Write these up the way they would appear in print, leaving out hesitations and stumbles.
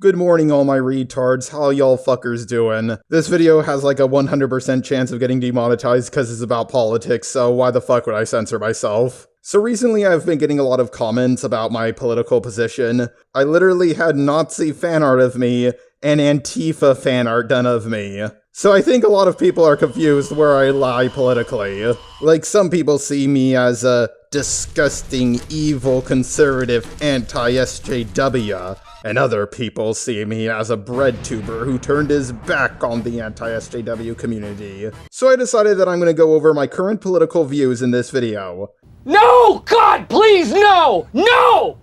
Good morning all my retards, how y'all fuckers doing? This video has like a 100% chance of getting demonetized because it's about politics, so why the fuck would I censor myself? So recently I've been getting a lot of comments about my political position. I literally had Nazi fan art of me and Antifa fan art done of me. So I think a lot of people are confused where I lie politically. Like, some people see me as a disgusting, evil, conservative anti-SJW, and other people see me as a bread tuber who turned his back on the anti-SJW community. So I decided that I'm going to go over my current political views in this video. No! God, please, no! No!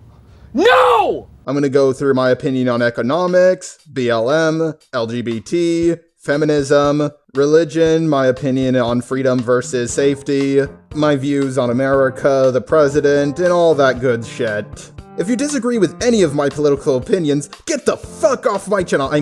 No! I'm going to go through my opinion on economics, BLM, LGBT, feminism, religion, my opinion on freedom versus safety, my views on America, the president, and all that good shit. If you disagree with any of my political opinions, get the fuck off my channel. I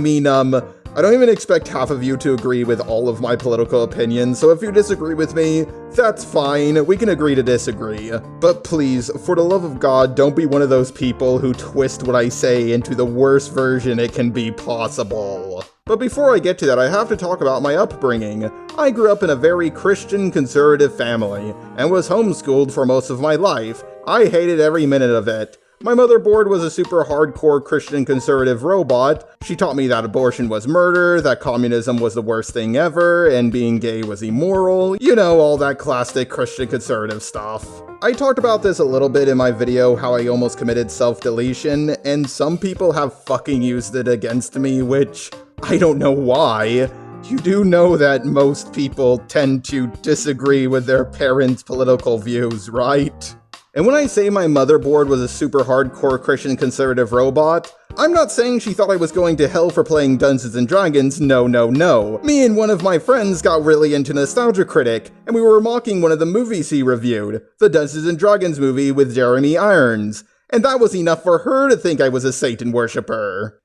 don't even expect half of you to agree with all of my political opinions, so if you disagree with me, that's fine, we can agree to disagree. But please, for the love of God, don't be one of those people who twist what I say into the worst version it can be possible. But before I get to that, I have to talk about my upbringing. I grew up in a very Christian conservative family, and was homeschooled for most of my life. I hated every minute of it. My motherboard was a super hardcore Christian conservative robot. She taught me that abortion was murder, that communism was the worst thing ever, and being gay was immoral. You know, all that classic Christian conservative stuff. I talked about this a little bit in my video, how I almost committed self-deletion, and some people have fucking used it against me, which I don't know why. You do know that most people tend to disagree with their parents' political views, right? And when I say my motherboard was a super hardcore Christian conservative robot, I'm not saying she thought I was going to hell for playing Dungeons & Dragons, no. Me and one of my friends got really into Nostalgia Critic, and we were mocking one of the movies he reviewed, the Dungeons & Dragons movie with Jeremy Irons, and that was enough for her to think I was a Satan worshipper.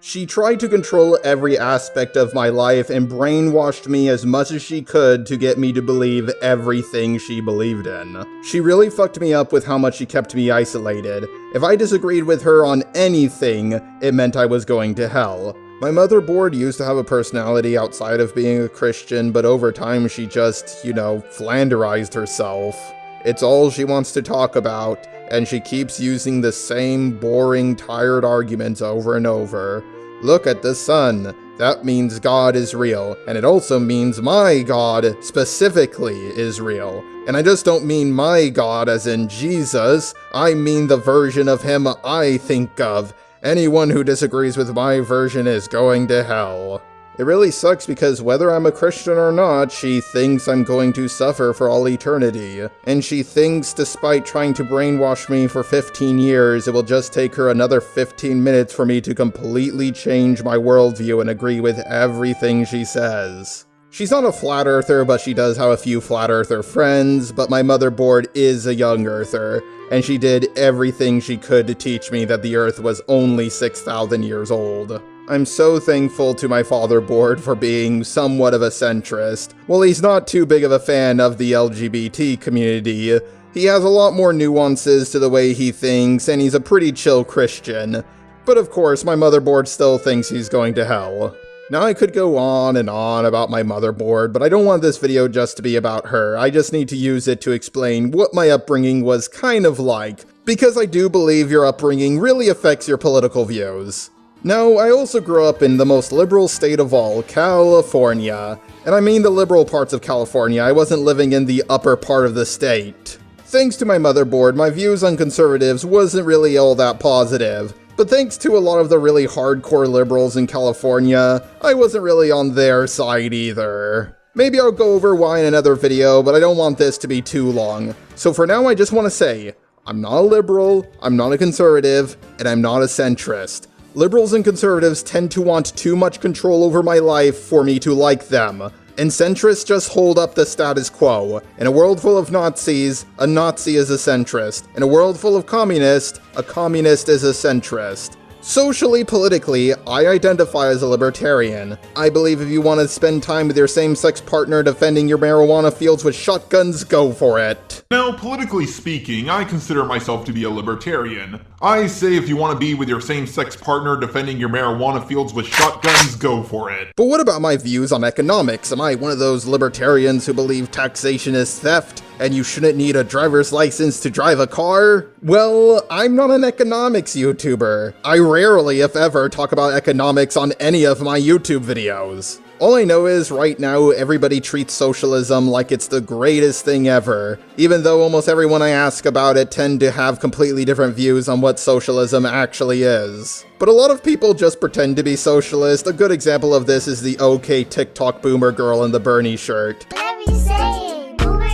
She tried to control every aspect of my life and brainwashed me as much as she could to get me to believe everything she believed in. She really fucked me up with how much she kept me isolated. If I disagreed with her on anything, it meant I was going to hell. My motherboard used to have a personality outside of being a Christian, but over time she just, flanderized herself. It's all she wants to talk about, and she keeps using the same boring, tired arguments over and over. Look at the sun. That means God is real, and it also means my God, specifically, is real. And I just don't mean my God as in Jesus, I mean the version of him I think of. Anyone who disagrees with my version is going to hell. It really sucks because whether I'm a Christian or not, she thinks I'm going to suffer for all eternity. And she thinks despite trying to brainwash me for 15 years, it will just take her another 15 minutes for me to completely change my worldview and agree with everything she says. She's not a flat earther, but she does have a few flat earther friends, but my motherboard is a young earther, and she did everything she could to teach me that the earth was only 6,000 years old. I'm so thankful to my fatherboard for being somewhat of a centrist. While he's not too big of a fan of the LGBT community, he has a lot more nuances to the way he thinks, and he's a pretty chill Christian. But of course, my motherboard still thinks he's going to hell. Now I could go on and on about my motherboard, but I don't want this video just to be about her. I just need to use it to explain what my upbringing was kind of like, because I do believe your upbringing really affects your political views. Now, I also grew up in the most liberal state of all, California. And I mean the liberal parts of California, I wasn't living in the upper part of the state. Thanks to my motherboard, my views on conservatives wasn't really all that positive. But thanks to a lot of the really hardcore liberals in California, I wasn't really on their side either. Maybe I'll go over why in another video, but I don't want this to be too long. So for now, I just want to say, I'm not a liberal, I'm not a conservative, and I'm not a centrist. Liberals and conservatives tend to want too much control over my life for me to like them, and centrists just hold up the status quo. In a world full of Nazis, a Nazi is a centrist. In a world full of communists, a communist is a centrist. Socially, politically, I identify as a libertarian. I believe if you want to spend time with your same-sex partner defending your marijuana fields with shotguns, go for it. Now, politically speaking, I consider myself to be a libertarian. I say if you want to be with your same-sex partner defending your marijuana fields with shotguns, go for it. But what about my views on economics? Am I one of those libertarians who believe taxation is theft and you shouldn't need a driver's license to drive a car? Well, I'm not an economics YouTuber. I rarely, if ever, talk about economics on any of my YouTube videos. All I know is, right now, everybody treats socialism like it's the greatest thing ever, even though almost everyone I ask about it tend to have completely different views on what socialism actually is. But a lot of people just pretend to be socialist. A good example of this is the OK TikTok boomer girl in the Bernie shirt. Whatever you say, boomer.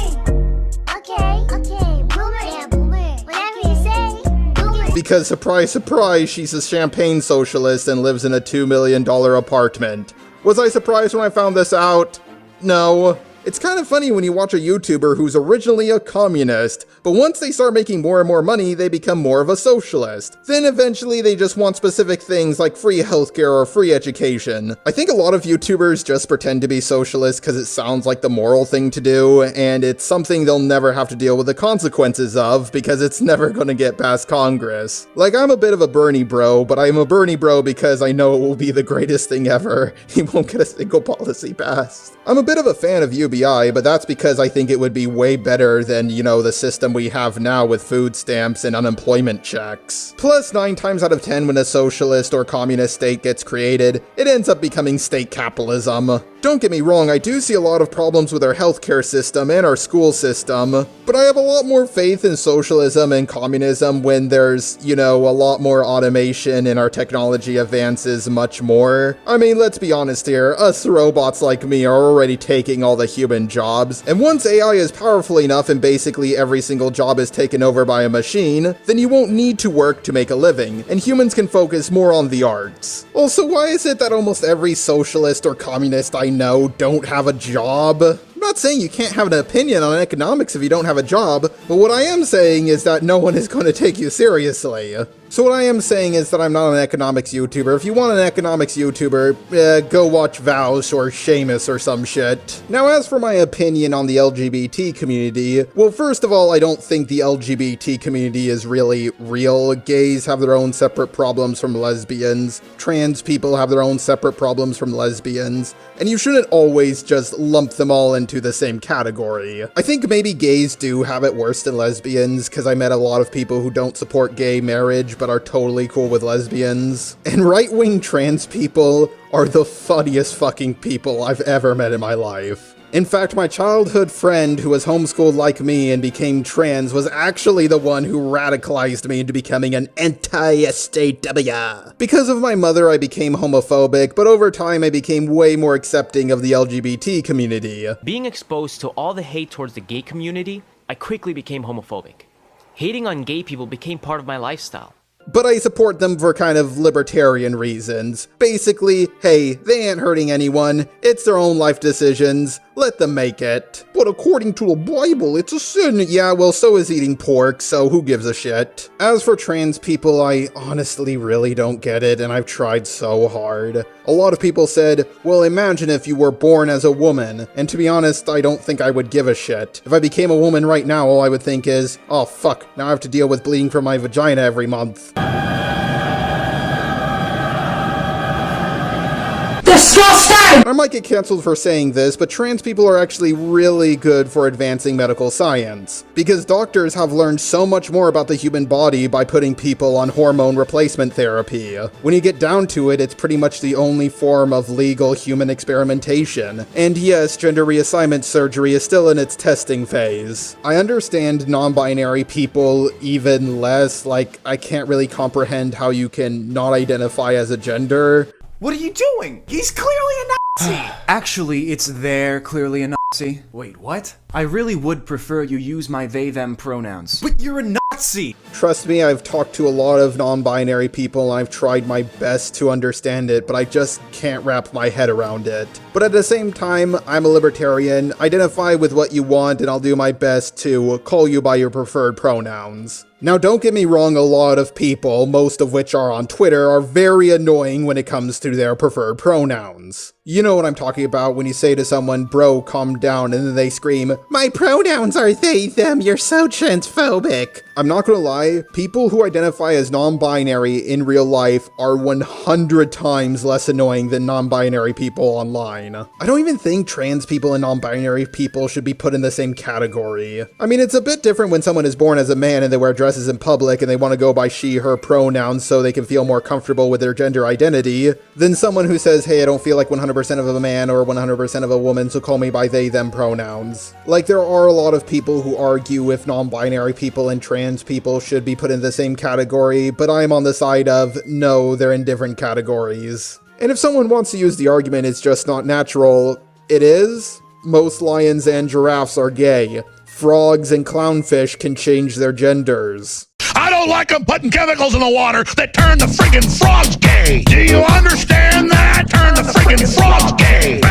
Okay, boomer, yeah, boomer. Whatever you say, boomer. Because surprise, surprise, she's a champagne socialist and lives in a $2 million apartment. Was I surprised when I found this out? No. It's kind of funny when you watch a YouTuber who's originally a communist, but once they start making more and more money, they become more of a socialist. Then eventually they just want specific things like free healthcare or free education. I think a lot of YouTubers just pretend to be socialist because it sounds like the moral thing to do, and it's something they'll never have to deal with the consequences of because it's never gonna get past Congress. Like, I'm a bit of a Bernie bro, but I'm a Bernie bro because I know it will be the greatest thing ever. He won't get a single policy passed. I'm a bit of a fan of UBI, but that's because I think it would be way better than, you know, the system we have now with food stamps and unemployment checks. Plus, 9 times out of 10 when a socialist or communist state gets created, it ends up becoming state capitalism. Don't get me wrong, I do see a lot of problems with our healthcare system and our school system, but I have a lot more faith in socialism and communism when there's, you know, a lot more automation and our technology advances much more. I mean, let's be honest here, us robots like me are already taking all the human jobs, and once AI is powerful enough and basically every single job is taken over by a machine, then you won't need to work to make a living, and humans can focus more on the arts. Also, why is it that almost every socialist or communist I know don't have a job? I'm not saying you can't have an opinion on economics if you don't have a job, but what I am saying is that no one is going to take you seriously. So what I am saying is that I'm not an economics YouTuber. If you want an economics YouTuber, go watch Vouch or Seamus or some shit. Now, as for my opinion on the LGBT community, well, first of all, I don't think the LGBT community is really real. Gays have their own separate problems from lesbians. Trans people have their own separate problems from lesbians. And you shouldn't always just lump them all into the same category. I think maybe gays do have it worse than lesbians, because I met a lot of people who don't support gay marriage but are totally cool with lesbians. And right-wing trans people are the funniest fucking people I've ever met in my life. In fact, my childhood friend who was homeschooled like me and became trans was actually the one who radicalized me into becoming an anti-SJW. Because of my mother, I became homophobic, but over time I became way more accepting of the LGBT community. Being exposed to all the hate towards the gay community, I quickly became homophobic. Hating on gay people became part of my lifestyle. But I support them for kind of libertarian reasons. Basically, hey, they ain't hurting anyone, it's their own life decisions, let them make it. But according to the Bible, it's a sin. Yeah, well, so is eating pork, so who gives a shit? As for trans people, I honestly really don't get it, and I've tried so hard. A lot of people said, well, imagine if you were born as a woman, and to be honest, I don't think I would give a shit. If I became a woman right now, all I would think is, oh fuck, now I have to deal with bleeding from my vagina every month. I might get cancelled for saying this, but trans people are actually really good for advancing medical science, because doctors have learned so much more about the human body by putting people on hormone replacement therapy. When you get down to it, it's pretty much the only form of legal human experimentation. And yes, gender reassignment surgery is still in its testing phase. I understand non-binary people even less, like, I can't really comprehend how you can not identify as a gender. What are you doing? He's clearly a Nazi! Actually, it's they're clearly a Nazi. Wait, what? I really would prefer you use my they-them pronouns. But you're a Nazi! Nazi. Trust me, I've talked to a lot of non-binary people and I've tried my best to understand it, but I just can't wrap my head around it. But at the same time, I'm a libertarian, identify with what you want, and I'll do my best to call you by your preferred pronouns. Now don't get me wrong, a lot of people, most of which are on Twitter, are very annoying when it comes to their preferred pronouns. You know what I'm talking about when you say to someone, bro, calm down, and then they scream, my pronouns are they, them, you're so transphobic. I'm not gonna lie, people who identify as non-binary in real life are 100 times less annoying than non-binary people online. I don't even think trans people and non-binary people should be put in the same category. I mean, it's a bit different when someone is born as a man and they wear dresses in public and they want to go by she, her pronouns so they can feel more comfortable with their gender identity, than someone who says, hey, I don't feel like 100% of a man or 100% of a woman, so call me by they, them pronouns. Like, there are a lot of people who argue if non-binary people and trans people should be put in the same category, but I'm on the side of, no, they're in different categories. And if someone wants to use the argument it's just not natural, it is. Most lions and giraffes are gay. Frogs and clownfish can change their genders. I don't like them putting chemicals in the water that turn the friggin' frogs gay. Do you understand that? Turn the friggin' frogs gay.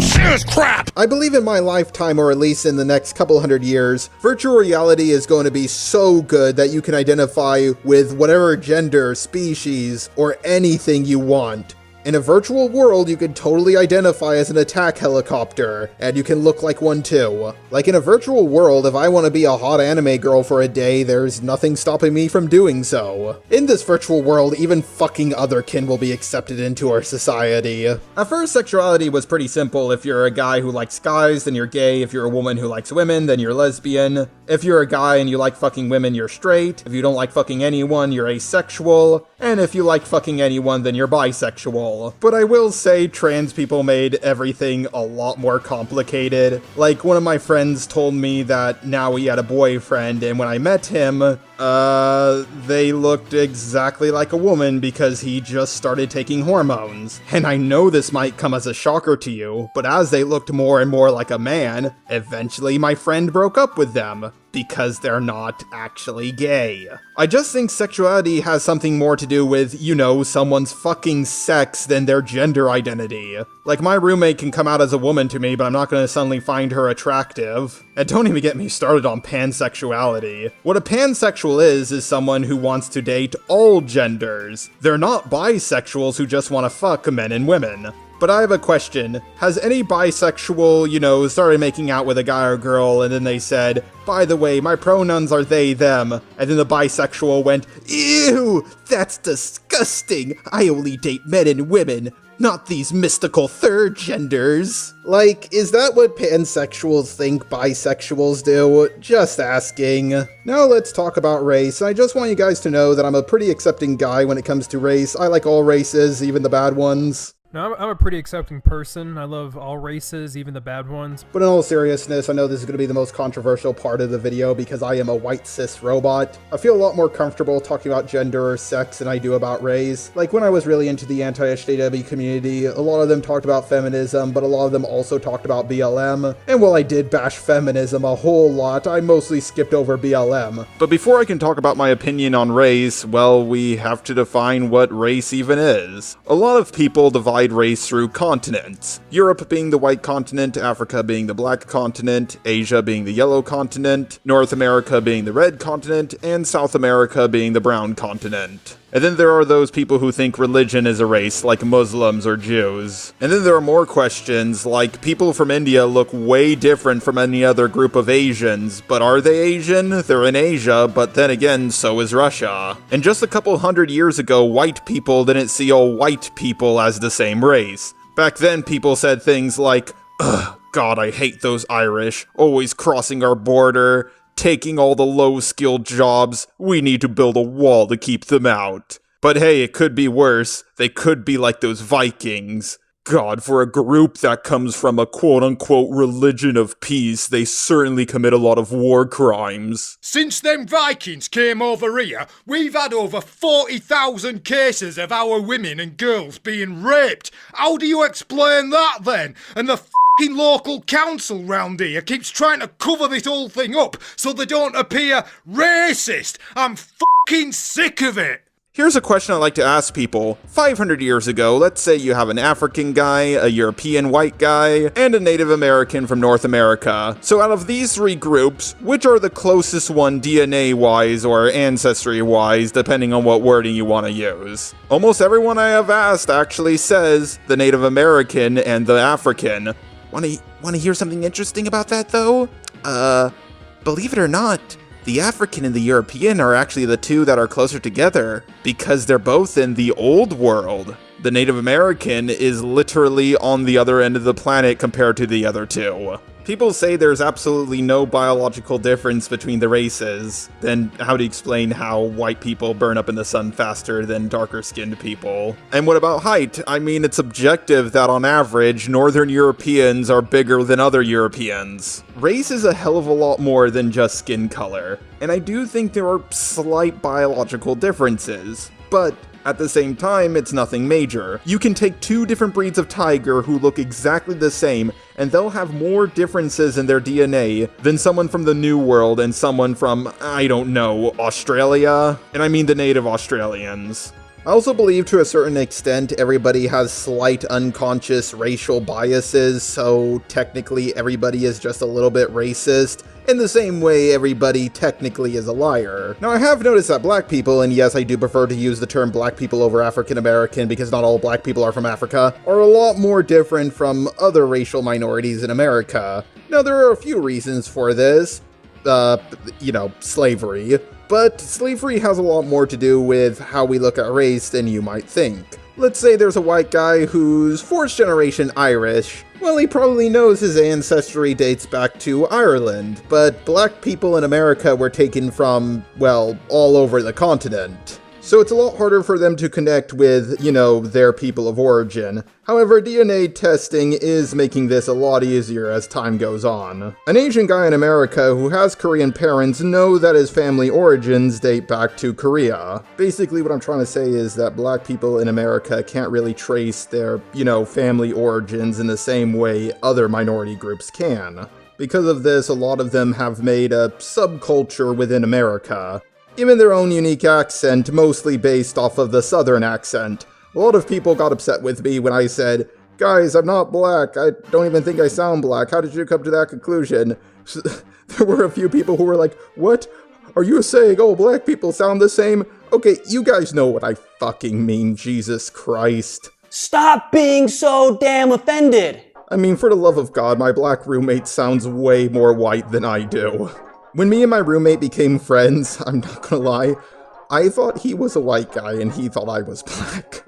Serious crap. I believe in my lifetime, or at least in the next couple hundred years, virtual reality is going to be so good that you can identify with whatever gender, species, or anything you want. In a virtual world, you can totally identify as an attack helicopter, and you can look like one too. Like in a virtual world, if I want to be a hot anime girl for a day, there's nothing stopping me from doing so. In this virtual world, even fucking otherkin will be accepted into our society. At first, sexuality was pretty simple. If you're a guy who likes guys, then you're gay. If you're a woman who likes women, then you're lesbian. If you're a guy and you like fucking women, you're straight. If you don't like fucking anyone, you're asexual. And if you like fucking anyone, then you're bisexual. But I will say trans people made everything a lot more complicated. Like, one of my friends told me that now he had a boyfriend, and when I met him, they looked exactly like a woman because he just started taking hormones. And I know this might come as a shocker to you, but as they looked more and more like a man, eventually my friend broke up with them. Because they're not actually gay. I just think sexuality has something more to do with, you know, someone's fucking sex than their gender identity. Like, my roommate can come out as a woman to me, but I'm not gonna suddenly find her attractive. And don't even get me started on pansexuality. What a pansexual is someone who wants to date all genders. They're not bisexuals who just want to fuck men and women. But I have a question. Has any bisexual, you know, started making out with a guy or girl and then they said, by the way, my pronouns are they, them, and then the bisexual went, ew, that's disgusting. I only date men and women, not these mystical third genders. Like, is that what pansexuals think bisexuals do? Just asking. Now let's talk about race. I just want you guys to know that I'm a pretty accepting guy when it comes to race. I like all races, even the bad ones. No, I'm a pretty accepting person. I love all races, even the bad ones. But in all seriousness, I know this is going to be the most controversial part of the video because I am a white cis robot. I feel a lot more comfortable talking about gender or sex than I do about race. Like, when I was really into the anti-HJW community, a lot of them talked about feminism, but a lot of them also talked about BLM. And while I did bash feminism a whole lot, I mostly skipped over BLM. But before I can talk about my opinion on race, well, we have to define what race even is. A lot of people divide race through continents. Europe being the white continent, Africa being the black continent, Asia being the yellow continent, North America being the red continent, and South America being the brown continent. And then there are those people who think religion is a race, like Muslims or Jews. And then there are more questions, like people from India look way different from any other group of Asians, but are they Asian? They're in Asia, but then again, so is Russia. And just a couple hundred years ago, white people didn't see all white people as the same race. Back then, people said things like, ugh, God, I hate those Irish, always crossing our border, taking all the low-skilled jobs, we need to build a wall to keep them out. But hey, it could be worse. They could be like those Vikings. God, for a group that comes from a quote-unquote religion of peace, they certainly commit a lot of war crimes. Since them Vikings came over here, we've had over 40,000 cases of our women and girls being raped. How do you explain that then? And the f***ing local council round here keeps trying to cover this whole thing up so they don't appear racist. I'm f***ing sick of it. Here's a question I like to ask people. 500 years ago, let's say you have an African guy, a European white guy, and a Native American from North America. So out of these three groups, which are the closest one DNA-wise or ancestry-wise, depending on what wording you want to use? Almost everyone I have asked actually says the Native American and the African. Wanna hear something interesting about that, though? Believe it or not, the African and the European are actually the two that are closer together, because they're both in the old world. The Native American is literally on the other end of the planet compared to the other two. People say there's absolutely no biological difference between the races. Then how to explain how white people burn up in the sun faster than darker-skinned people? And what about height? I mean, it's objective that on average, Northern Europeans are bigger than other Europeans. Race is a hell of a lot more than just skin color. And I do think there are slight biological differences. But at the same time, it's nothing major. You can take two different breeds of tiger who look exactly the same, and they'll have more differences in their DNA than someone from the New World and someone from, I don't know, Australia? And I mean the native Australians. I also believe to a certain extent everybody has slight unconscious racial biases, so technically everybody is just a little bit racist, in the same way everybody technically is a liar. Now I have noticed that black people, and yes I do prefer to use the term black people over African American because not all black people are from Africa, are a lot more different from other racial minorities in America. Now there are a few reasons for this, slavery. But slavery has a lot more to do with how we look at race than you might think. Let's say there's a white guy who's fourth generation Irish. Well, he probably knows his ancestry dates back to Ireland, but black people in America were taken from, well, all over the continent. So it's a lot harder for them to connect with, their people of origin. However, DNA testing is making this a lot easier as time goes on. An Asian guy in America who has Korean parents know that his family origins date back to Korea. Basically what I'm trying to say is that black people in America can't really trace their, family origins in the same way other minority groups can. Because of this, a lot of them have made a subculture within America. Given their own unique accent, mostly based off of the southern accent. A lot of people got upset with me when I said, "Guys, I'm not black, I don't even think I sound black, how did you come to that conclusion?" There were a few people who were like, "What? Are you saying all black people sound the same?" Okay, you guys know what I fucking mean, Jesus Christ. Stop being so damn offended! I mean, for the love of God, my black roommate sounds way more white than I do. When me and my roommate became friends, I'm not gonna lie, I thought he was a white guy and he thought I was black.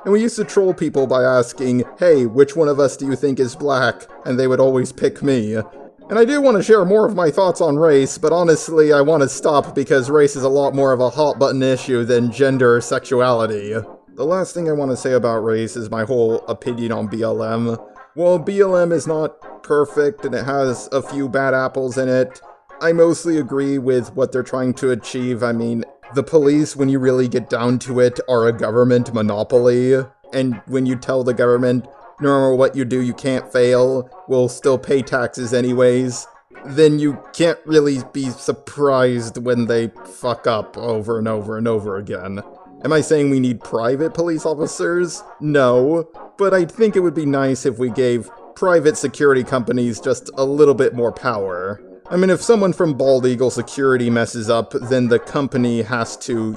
And we used to troll people by asking, "Hey, which one of us do you think is black?" And they would always pick me. And I do want to share more of my thoughts on race, but honestly I want to stop because race is a lot more of a hot button issue than gender or sexuality. The last thing I want to say about race is my whole opinion on BLM. While BLM is not perfect and it has a few bad apples in it, I mostly agree with what they're trying to achieve. I mean, the police, when you really get down to it, are a government monopoly. And when you tell the government, no matter what you do, you can't fail, we'll still pay taxes anyways, then you can't really be surprised when they fuck up over and over and over again. Am I saying we need private police officers? No, but I think it would be nice if we gave private security companies just a little bit more power. I mean, if someone from Bald Eagle Security messes up, then the company has to,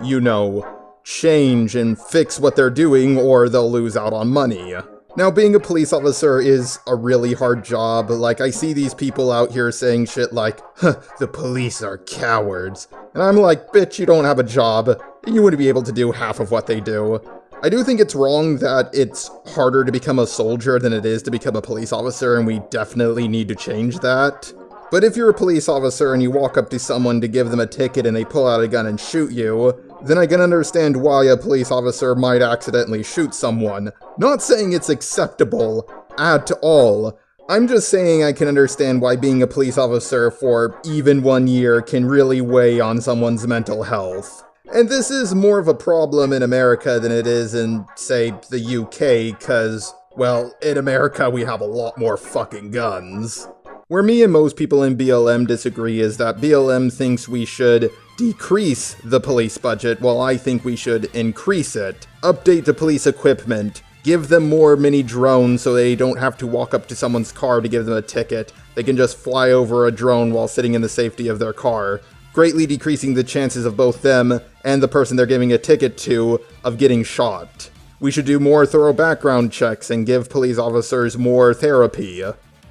change and fix what they're doing or they'll lose out on money. Now, being a police officer is a really hard job. Like, I see these people out here saying shit like, the police are cowards. And I'm like, bitch, you don't have a job. You wouldn't be able to do half of what they do. I do think it's wrong that it's harder to become a soldier than it is to become a police officer, and we definitely need to change that. But if you're a police officer and you walk up to someone to give them a ticket and they pull out a gun and shoot you, then I can understand why a police officer might accidentally shoot someone. Not saying it's acceptable at all. I'm just saying I can understand why being a police officer for even 1 year can really weigh on someone's mental health. And this is more of a problem in America than it is in, say, the UK, because Well, in America, we have a lot more fucking guns. Where me and most people in BLM disagree is that BLM thinks we should decrease the police budget, while I think we should increase it. Update the police equipment. Give them more mini drones so they don't have to walk up to someone's car to give them a ticket. They can just fly over a drone while sitting in the safety of their car, greatly decreasing the chances of both them and the person they're giving a ticket to of getting shot. We should do more thorough background checks and give police officers more therapy.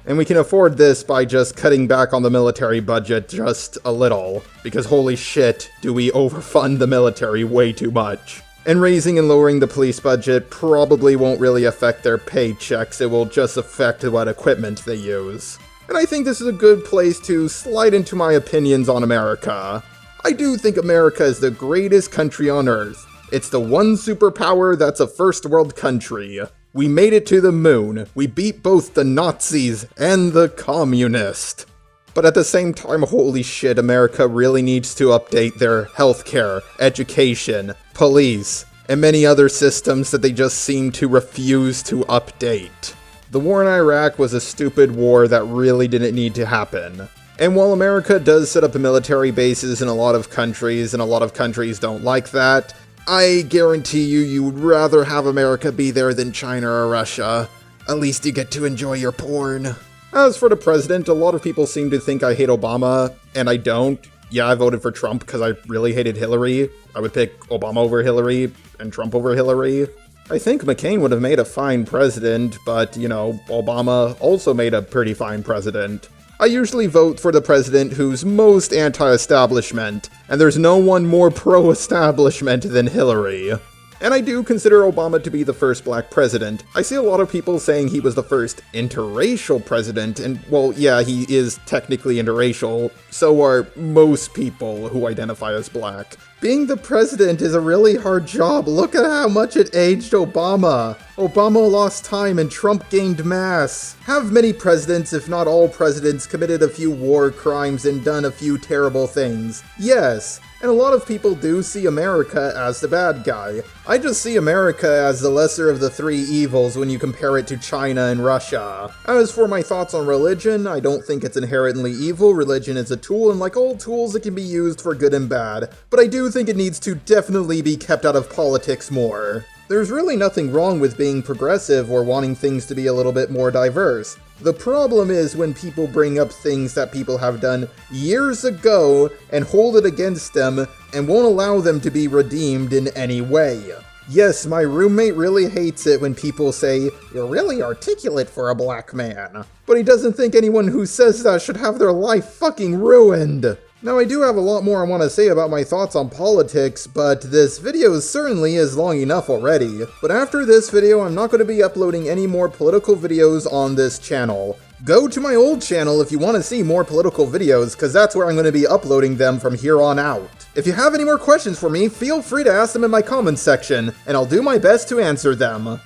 And we can afford this by just cutting back on the military budget just a little, because holy shit, do we overfund the military way too much. And raising and lowering the police budget probably won't really affect their paychecks, it will just affect what equipment they use. And I think this is a good place to slide into my opinions on America. I do think America is the greatest country on earth. It's the one superpower that's a first world country. We made it to the moon. We beat both the Nazis and the communists. But at the same time, holy shit, America really needs to update their healthcare, education, police, and many other systems that they just seem to refuse to update. The war in Iraq was a stupid war that really didn't need to happen. And while America does set up military bases in a lot of countries, and a lot of countries don't like that, I guarantee you would rather have America be there than China or Russia. At least you get to enjoy your porn. As for the president, a lot of people seem to think I hate Obama, and I don't. Yeah, I voted for Trump because I really hated Hillary. I would pick Obama over Hillary, and Trump over Hillary. I think McCain would have made a fine president, but, you know, Obama also made a pretty fine president. I usually vote for the president who's most anti-establishment, and there's no one more pro-establishment than Hillary. And I do consider Obama to be the first black president. I see a lot of people saying he was the first interracial president, and well, yeah, he is technically interracial. So are most people who identify as black. Being the president is a really hard job. Look at how much it aged Obama. Obama lost time and Trump gained mass. Have many presidents, if not all presidents, committed a few war crimes and done a few terrible things? Yes. And a lot of people do see America as the bad guy. I just see America as the lesser of the three evils when you compare it to China and Russia. As for my thoughts on religion, I don't think it's inherently evil. Religion is a tool, and like all tools, it can be used for good and bad. But I do think it needs to definitely be kept out of politics more. There's really nothing wrong with being progressive or wanting things to be a little bit more diverse. The problem is when people bring up things that people have done years ago and hold it against them and won't allow them to be redeemed in any way. Yes, my roommate really hates it when people say, "You're really articulate for a black man." But he doesn't think anyone who says that should have their life fucking ruined. Now, I do have a lot more I want to say about my thoughts on politics, but this video certainly is long enough already. But after this video, I'm not going to be uploading any more political videos on this channel. Go to my old channel if you want to see more political videos, because that's where I'm going to be uploading them from here on out. If you have any more questions for me, feel free to ask them in my comments section, and I'll do my best to answer them.